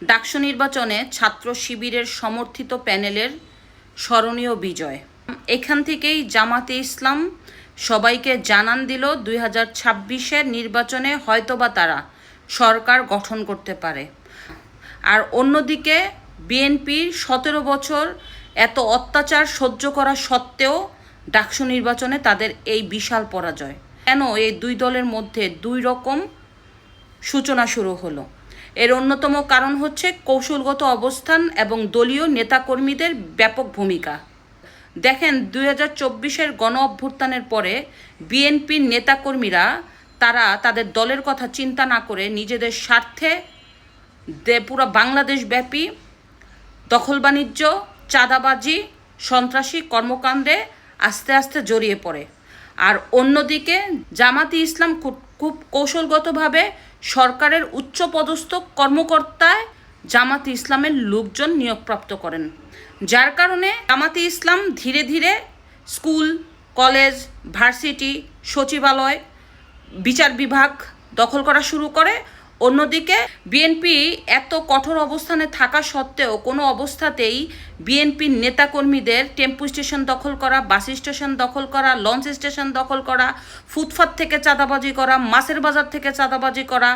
ডাকসু নির্বাচনে ছাত্র শিবিরের সমর্থিত প্যানেলের স্মরণীয় বিজয়। এখান থেকেই জামাতে ইসলাম সবাইকে জানান দিল 2026-এর নির্বাচনে হয়তোবা তারা সরকার গঠন করতে পারে। আর অন্যদিকে বিএনপির 17 বছর এত অত্যাচার সহ্য করা সত্ত্বেও ডাকসু নির্বাচনে তাদের এই বিশাল পরাজয়। কেন এই দুই দলের মধ্যে দুই রকম সূচনা শুরু হলো? এর অন্যতম কারণ হচ্ছে কৌশলগত অবস্থান এবং দলীয় নেতাকর্মীদের ব্যাপক ভূমিকা। দেখেন 2024-এর গণ অভ্যুত্থানের পরে বিএনপির নেতাকর্মীরা তারা তাদের দলের কথা চিন্তা না করে নিজেদের স্বার্থে পুরো বাংলাদেশব্যাপী দখল বাণিজ্য, চাঁদাবাজি, সন্ত্রাসী কর্মকাণ্ডে আস্তে আস্তে জড়িয়ে পড়ে। আর অন্যদিকে জামাতে ইসলাম খুব কৌশলগতভাবে সরকারের উচ্চপদস্থ কর্মকর্তায় জামাতে ইসলামের লোকজন নিয়োগপ্রাপ্ত করেন, যার কারণে জামাতে ইসলাম ধীরে ধীরে স্কুল, কলেজ, ভার্সিটি, সচিবালয়, বিচার বিভাগ দখল করা শুরু করে। অন্যদিকে বিএনপি এত কঠোর অবস্থানে থাকা সত্ত্বেও কোনো অবস্থাতেই বিএনপির নেতাকর্মীদের টেম্পু স্টেশন দখল করা, বাস স্টেশন দখল করা, লঞ্চ স্টেশন দখল করা, ফুটপাত থেকে চাঁদাবাজি করা, মাছের বাজার থেকে চাঁদাবাজি করা,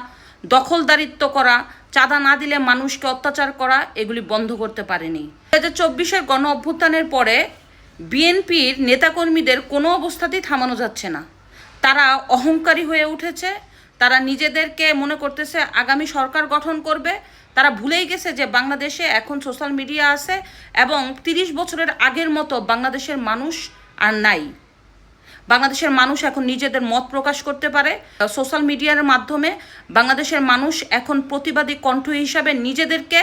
দখলদারিত্ব করা, চাঁদা না দিলে মানুষকে অত্যাচার করা, এগুলি বন্ধ করতে পারেনি। 2024-এর গণ অভ্যুত্থানের পরে বিএনপির নেতাকর্মীদের কোনো অবস্থাতেই থামানো যাচ্ছে না। তারা অহংকারী হয়ে উঠেছে। তারা নিজেদেরকে মনে করতেছে আগামী সরকার গঠন করবে। তারা ভুলেই গেছে যে বাংলাদেশে এখন সোশ্যাল মিডিয়া আছে এবং 30 বছরের আগের মতো বাংলাদেশের মানুষ আর নাই। বাংলাদেশের মানুষ এখন নিজেদের মত প্রকাশ করতে পারে সোশ্যাল মিডিয়ার মাধ্যমে। বাংলাদেশের মানুষ এখন প্রতিবাদী কণ্ঠ হিসাবে নিজেদেরকে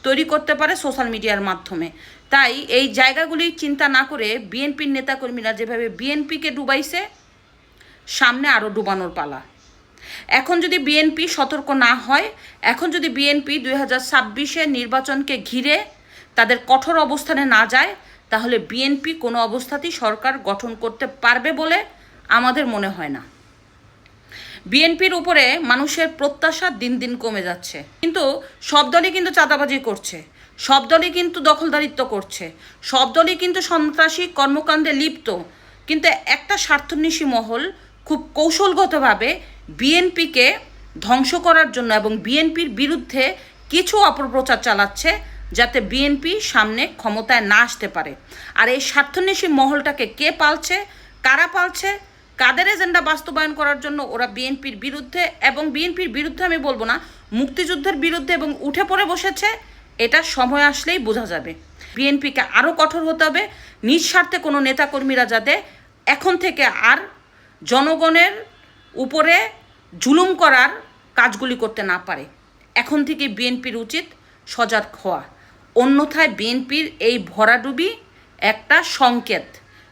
তৈরি করতে পারে সোশ্যাল মিডিয়ার মাধ্যমে। তাই এই জায়গাগুলি চিন্তা না করে বিএনপির নেতাকর্মীরা যেভাবে বিএনপিকে ডুবাইছে, সামনে আরও ডুবানোর পালা। এখন যদি বিএনপি সতর্ক না হয়, এখন যদি বিএনপি 2026-এর নির্বাচনকে ঘিরে তাদের কঠোর অবস্থানে না যায়, তাহলে বিএনপি কোনো অবস্থাতেই সরকার গঠন করতে পারবে বলে আমাদের মনে হয় না। বিএনপির উপরে মানুষের প্রত্যাশা দিন দিন কমে যাচ্ছে। কিন্তু সব দলই কিন্তু চাঁদাবাজি করছে, সব দলই কিন্তু দখলদারিত্ব করছে, সব দলই কিন্তু সন্ত্রাসী কর্মকাণ্ডে লিপ্ত। কিন্তু একটা স্বার্থন্বেষী মহল খুব কৌশলগতভাবে বিএনপিকে ধ্বংস করার জন্য এবং বিএনপির বিরুদ্ধে কিছু অপপ্রচার চালাচ্ছে, যাতে বিএনপি সামনে ক্ষমতায় না আসতে পারে। আর এই স্বার্থন্বেষী মহলটাকে কে পালছে, কারা পালছে, কাদের এজেন্ডা বাস্তবায়ন করার জন্য ওরা বিএনপির বিরুদ্ধে, এবং বিএনপির বিরুদ্ধে আমি বলবো না, মুক্তিযুদ্ধের বিরুদ্ধে এবং উঠে পড়ে বসেছে, এটা সময় আসলেই বোঝা যাবে। বিএনপিকে আরও কঠোর হতে হবে। নিঃস্বার্থে কোনো নেতাকর্মীরা যাতে এখন থেকে আর জনগণের উপরে জুলুম করার কাজগুলি করতে না পারে। এখন থেকে বিএনপির উচিত সজাগ হওয়া। অন্যথায় বিএনপির এই ভরাডুবি একটা সংকেত,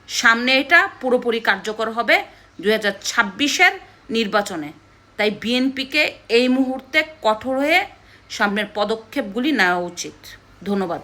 সামনে এটা পুরোপুরি কার্যকর হবে 2026-এর নির্বাচনে। তাই বিএনপিকে এই মুহূর্তে কঠোর হয়ে সামনের পদক্ষেপগুলি নেওয়া উচিত। ধন্যবাদ।